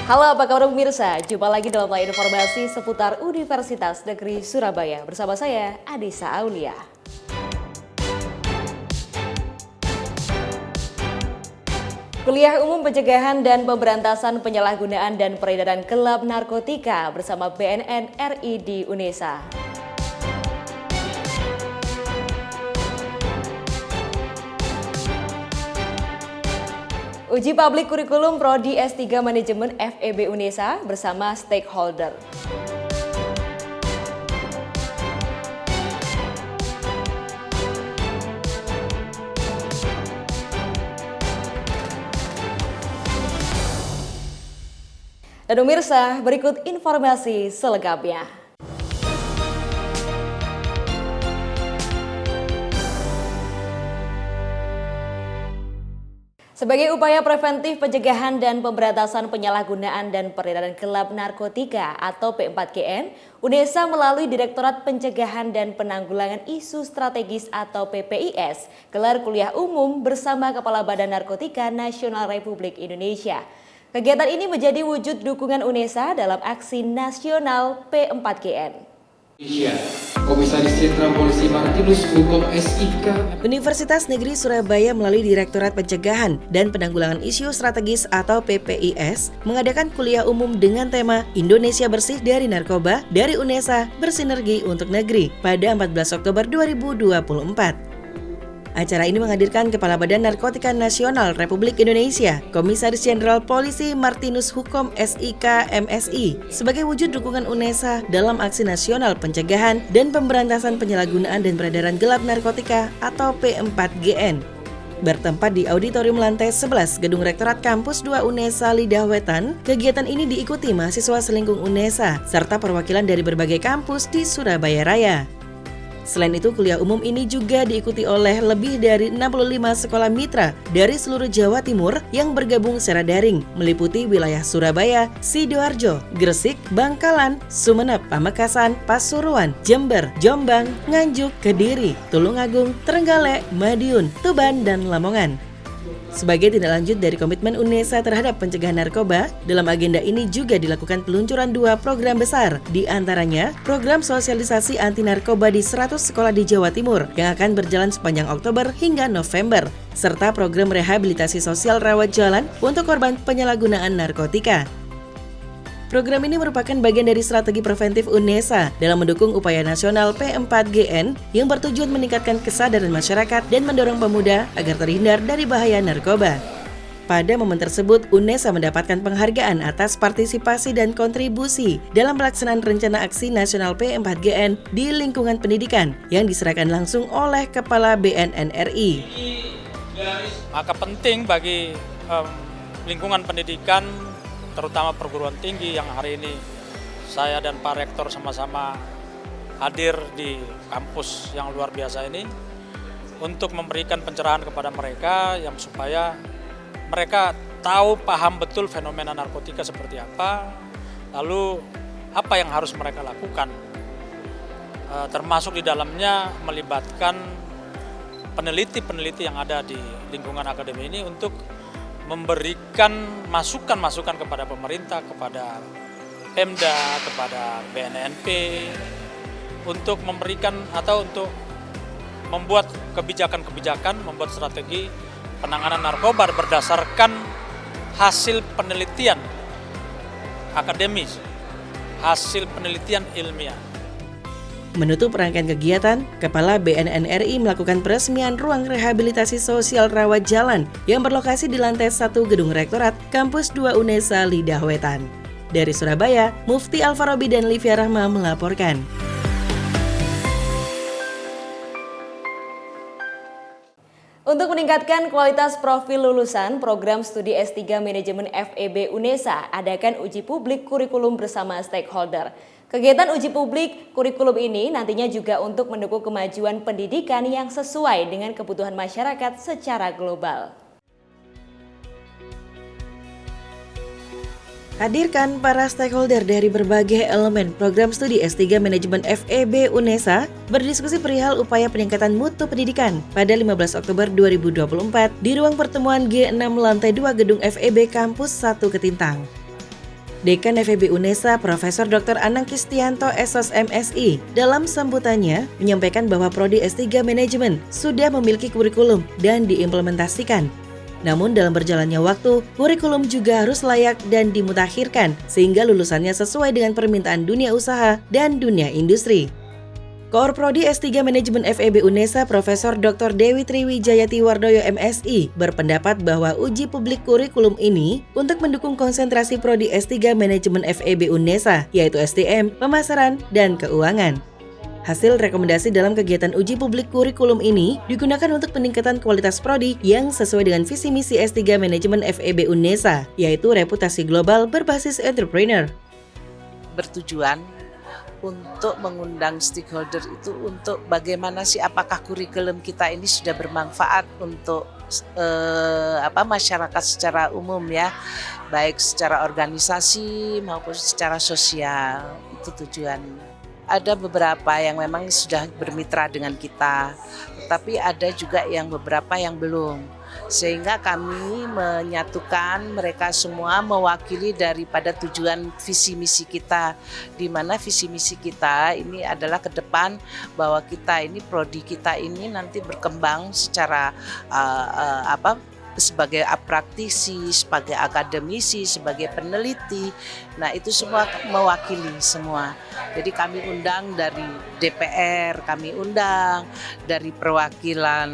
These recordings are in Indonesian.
Halo, apa kabar pemirsa? Jumpa lagi dalam layar informasi seputar Universitas Negeri Surabaya. Bersama saya, Adisa Aulia. Kuliah Umum Pencegahan dan Pemberantasan Penyalahgunaan dan Peredaran Gelap Narkotika bersama BNN RI di UNESA. Uji publik kurikulum Prodi S3 Manajemen FEB UNESA bersama stakeholder. Dan pemirsa, berikut informasi selengkapnya. Sebagai upaya preventif pencegahan dan pemberantasan penyalahgunaan dan peredaran gelap narkotika atau P4GN, UNESA melalui Direktorat Pencegahan dan Penanggulangan Isu Strategis atau PPIS gelar kuliah umum bersama Kepala Badan Narkotika Nasional Republik Indonesia. Kegiatan ini menjadi wujud dukungan UNESA dalam aksi nasional P4GN. Komisaris Jenderal Polisi Martinus Hukum SIK Universitas Negeri Surabaya melalui Direktorat Pencegahan dan Penanggulangan Isu Strategis atau PPIS mengadakan kuliah umum dengan tema Indonesia Bersih dari Narkoba dari UNESA Bersinergi untuk Negeri pada 14 Oktober 2024. Acara ini menghadirkan Kepala Badan Narkotika Nasional Republik Indonesia, Komisaris Jenderal Polisi Martinus Hukum SIK MSI, sebagai wujud dukungan UNESA dalam aksi nasional pencegahan dan pemberantasan penyalahgunaan dan peredaran gelap narkotika atau P4GN. Bertempat di auditorium lantai 11 Gedung Rektorat Kampus 2 UNESA Lidah Wetan, kegiatan ini diikuti mahasiswa selingkung UNESA serta perwakilan dari berbagai kampus di Surabaya Raya. Selain itu, kuliah umum ini juga diikuti oleh lebih dari 65 sekolah mitra dari seluruh Jawa Timur yang bergabung secara daring, meliputi wilayah Surabaya, Sidoarjo, Gresik, Bangkalan, Sumeneb, Pamekasan, Pasuruan, Jember, Jombang, Nganjuk, Kediri, Tulungagung, Trenggalek, Madiun, Tuban, dan Lamongan. Sebagai tindak lanjut dari komitmen UNESA terhadap pencegahan narkoba, dalam agenda ini juga dilakukan peluncuran 2 program besar, di antaranya program sosialisasi anti narkoba di 100 sekolah di Jawa Timur yang akan berjalan sepanjang Oktober hingga November, serta program rehabilitasi sosial rawat jalan untuk korban penyalahgunaan narkotika. Program ini merupakan bagian dari strategi preventif UNESA dalam mendukung upaya nasional P4GN yang bertujuan meningkatkan kesadaran masyarakat dan mendorong pemuda agar terhindar dari bahaya narkoba. Pada momen tersebut, UNESA mendapatkan penghargaan atas partisipasi dan kontribusi dalam pelaksanaan rencana aksi nasional P4GN di lingkungan pendidikan yang diserahkan langsung oleh Kepala BNN RI. Maka penting bagi lingkungan pendidikan, terutama perguruan tinggi yang hari ini saya dan Pak Rektor sama-sama hadir di kampus yang luar biasa ini untuk memberikan pencerahan kepada mereka yang supaya mereka tahu, paham betul fenomena narkotika seperti apa, lalu apa yang harus mereka lakukan, termasuk di dalamnya melibatkan peneliti-peneliti yang ada di lingkungan akademi ini untuk memberikan masukan-masukan kepada pemerintah, kepada Pemda, kepada BNNP untuk memberikan atau untuk membuat kebijakan-kebijakan, membuat strategi penanganan narkoba berdasarkan hasil penelitian akademis, hasil penelitian ilmiah. Menutup rangkaian kegiatan, Kepala BNN RI melakukan peresmian ruang rehabilitasi sosial rawat jalan yang berlokasi di lantai 1 Gedung Rektorat Kampus 2 UNESA Lidah Wetan. Dari Surabaya, Mufti Alfarobi dan Livia Rahma melaporkan. Untuk meningkatkan kualitas profil lulusan program studi S3 Manajemen FEB UNESA, adakan uji publik kurikulum bersama stakeholder. Kegiatan uji publik kurikulum ini nantinya juga untuk mendukung kemajuan pendidikan yang sesuai dengan kebutuhan masyarakat secara global. Hadirkan para stakeholder dari berbagai elemen program studi S3 Manajemen FEB UNESA berdiskusi perihal upaya peningkatan mutu pendidikan pada 15 Oktober 2024 di ruang pertemuan G6 lantai 2 gedung FEB Kampus 1 Ketintang. Dekan FEB UNESA Profesor Dr. Anang Kistianto SOS MSI dalam sambutannya menyampaikan bahwa Prodi S3 Manajemen sudah memiliki kurikulum dan diimplementasikan. Namun dalam berjalannya waktu, kurikulum juga harus layak dan dimutakhirkan sehingga lulusannya sesuai dengan permintaan dunia usaha dan dunia industri. Koor Prodi S3 Manajemen FEB UNESA Profesor Dr. Dewi Triwijayati Wardoyo MSI berpendapat bahwa uji publik kurikulum ini untuk mendukung konsentrasi Prodi S3 Manajemen FEB UNESA yaitu STM, pemasaran, dan keuangan. Hasil rekomendasi dalam kegiatan uji publik kurikulum ini digunakan untuk peningkatan kualitas prodi yang sesuai dengan visi misi S3 Manajemen FEB UNESA, yaitu reputasi global berbasis entrepreneur. Bertujuan untuk mengundang stakeholder itu untuk bagaimana sih apakah kurikulum kita ini sudah bermanfaat untuk masyarakat secara umum ya, baik secara organisasi maupun secara sosial, itu tujuannya. Ada beberapa yang memang sudah bermitra dengan kita, tetapi ada juga yang beberapa yang belum. Sehingga kami menyatukan mereka semua mewakili daripada tujuan visi misi kita, di mana visi misi kita ini adalah ke depan bahwa kita ini prodi kita ini nanti berkembang secara sebagai praktisi, sebagai akademisi, sebagai peneliti. Nah, itu semua mewakili semua. Jadi kami undang dari DPR, kami undang dari perwakilan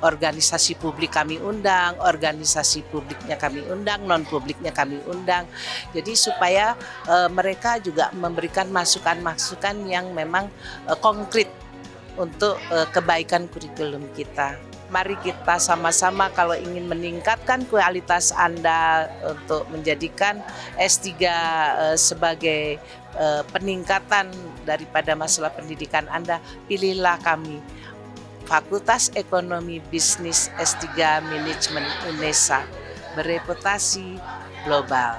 organisasi publik kami undang, organisasi publiknya kami undang, non publiknya kami undang. Jadi supaya mereka juga memberikan masukan-masukan yang memang konkret untuk kebaikan kurikulum kita. Mari kita sama-sama kalau ingin meningkatkan kualitas Anda untuk menjadikan S3 sebagai peningkatan daripada masalah pendidikan Anda, pilihlah kami. Fakultas Ekonomi Bisnis S3 Manajemen UNESA, bereputasi global.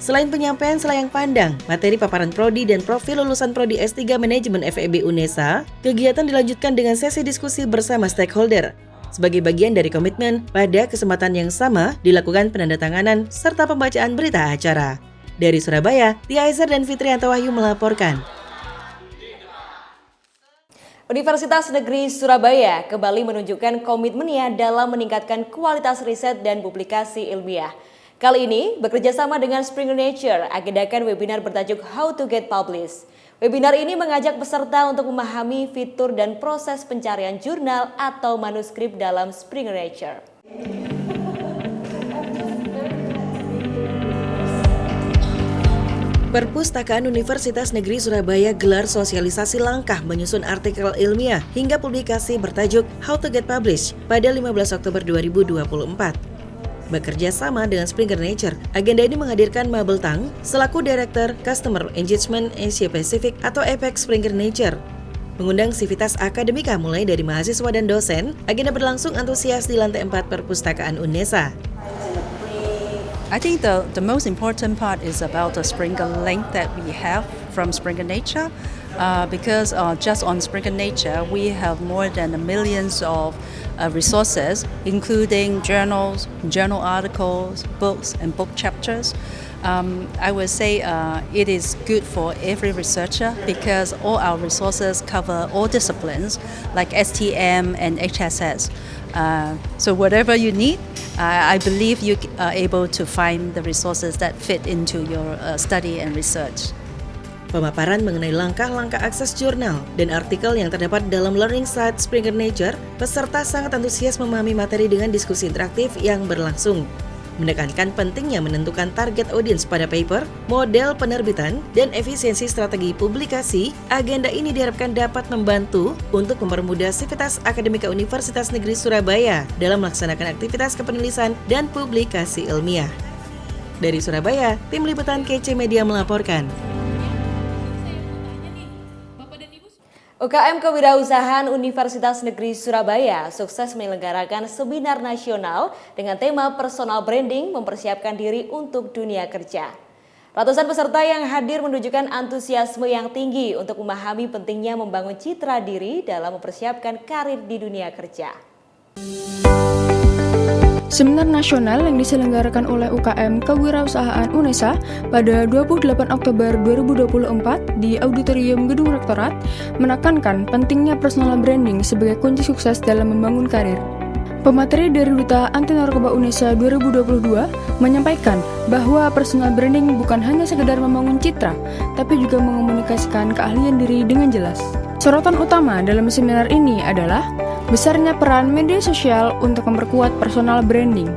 Selain penyampaian selayang pandang, materi paparan prodi dan profil lulusan prodi S3 Manajemen FEB UNESA, kegiatan dilanjutkan dengan sesi diskusi bersama stakeholder. Sebagai bagian dari komitmen, pada kesempatan yang sama dilakukan penandatanganan serta pembacaan berita acara. Dari Surabaya, Tia Aizer dan Fitrianto Wahyu melaporkan. Universitas Negeri Surabaya kembali menunjukkan komitmennya dalam meningkatkan kualitas riset dan publikasi ilmiah. Kali ini, bekerjasama dengan Springer Nature, agendakan webinar bertajuk How to Get Published. Webinar ini mengajak peserta untuk memahami fitur dan proses pencarian jurnal atau manuskrip dalam Springer Nature. Perpustakaan Universitas Negeri Surabaya gelar sosialisasi langkah menyusun artikel ilmiah hingga publikasi bertajuk How to Get Published pada 15 Oktober 2024. Bekerja sama dengan Springer Nature, agenda ini menghadirkan Mabel Tang selaku Director Customer Engagement Asia Pacific atau APEC Springer Nature. Mengundang sivitas akademika mulai dari mahasiswa dan dosen, agenda berlangsung antusias di lantai 4 Perpustakaan UNESA. I think the most important part is about the Springer link that we have from Springer Nature, because just on Springer Nature we have more than millions of resources, including journals, journal articles, books, and book chapters. I would say it is good for every researcher because all our resources cover all disciplines like STM and HSS. So whatever you need, I believe you are able to find the resources that fit into your study and research. Pemaparan mengenai langkah-langkah akses jurnal dan artikel yang terdapat dalam learning site Springer Nature, peserta sangat antusias memahami materi dengan diskusi interaktif yang berlangsung. Menekankan pentingnya menentukan target audience pada paper, model penerbitan, dan efisiensi strategi publikasi, agenda ini diharapkan dapat membantu untuk mempermudah sivitas akademika Universitas Negeri Surabaya dalam melaksanakan aktivitas kepenulisan dan publikasi ilmiah. Dari Surabaya, tim liputan KC Media melaporkan. UKM Kewirausahaan Universitas Negeri Surabaya sukses menyelenggarakan seminar nasional dengan tema personal branding mempersiapkan diri untuk dunia kerja. Ratusan peserta yang hadir menunjukkan antusiasme yang tinggi untuk memahami pentingnya membangun citra diri dalam mempersiapkan karir di dunia kerja. Seminar nasional yang diselenggarakan oleh UKM Kewirausahaan UNESA pada 28 Oktober 2024 di Auditorium Gedung Rektorat menekankan pentingnya personal branding sebagai kunci sukses dalam membangun karir. Pemateri dari Duta Anti Narkoba UNESA 2022 menyampaikan bahwa personal branding bukan hanya sekedar membangun citra, tapi juga mengomunikasikan keahlian diri dengan jelas. Sorotan utama dalam seminar ini adalah besarnya peran media sosial untuk memperkuat personal branding.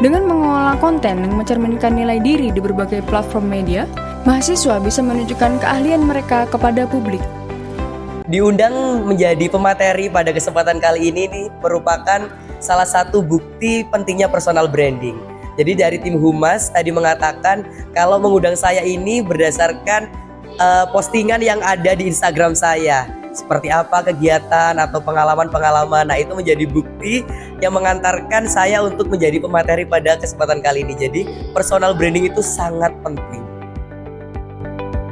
Dengan mengolah konten yang mencerminkan nilai diri di berbagai platform media, mahasiswa bisa menunjukkan keahlian mereka kepada publik. Diundang menjadi pemateri pada kesempatan kali ini merupakan salah satu bukti pentingnya personal branding. Jadi dari tim Humas tadi mengatakan kalau mengundang saya ini berdasarkan postingan yang ada di Instagram saya. Seperti apa kegiatan atau pengalaman-pengalaman. Nah, itu menjadi bukti yang mengantarkan saya untuk menjadi pemateri pada kesempatan kali ini. Jadi personal branding itu sangat penting.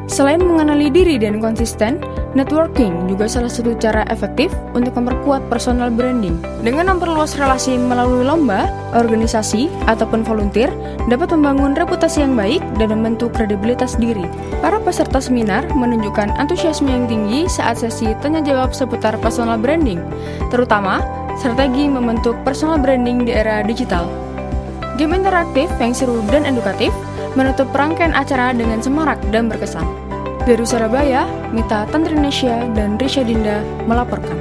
Selain mengenali diri dan konsisten, networking juga salah satu cara efektif untuk memperkuat personal branding. Dengan memperluas relasi melalui lomba, organisasi, ataupun volunteer, dapat membangun reputasi yang baik dan membentuk kredibilitas diri. Para peserta seminar menunjukkan antusiasme yang tinggi saat sesi tanya-jawab seputar personal branding, terutama strategi membentuk personal branding di era digital. Game interaktif yang seru dan edukatif menutup rangkaian acara dengan semarak dan berkesan. Dari Surabaya, Mita Tantrinesya dan Risha Dinda melaporkan.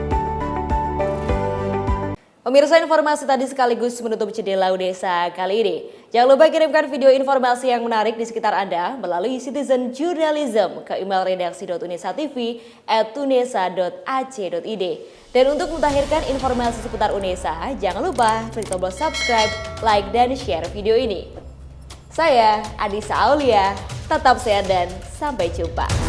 Pemirsa, informasi tadi sekaligus menutup jendela Unesa kali ini. Jangan lupa kirimkan video informasi yang menarik di sekitar Anda melalui Citizen Journalism ke email redaksi.unesatv@unesa.ac.id. Dan untuk mutakhirkan informasi seputar Unesa, jangan lupa klik tombol subscribe, like, dan share video ini. Saya Adisa Aulia, tetap sehat dan sampai jumpa.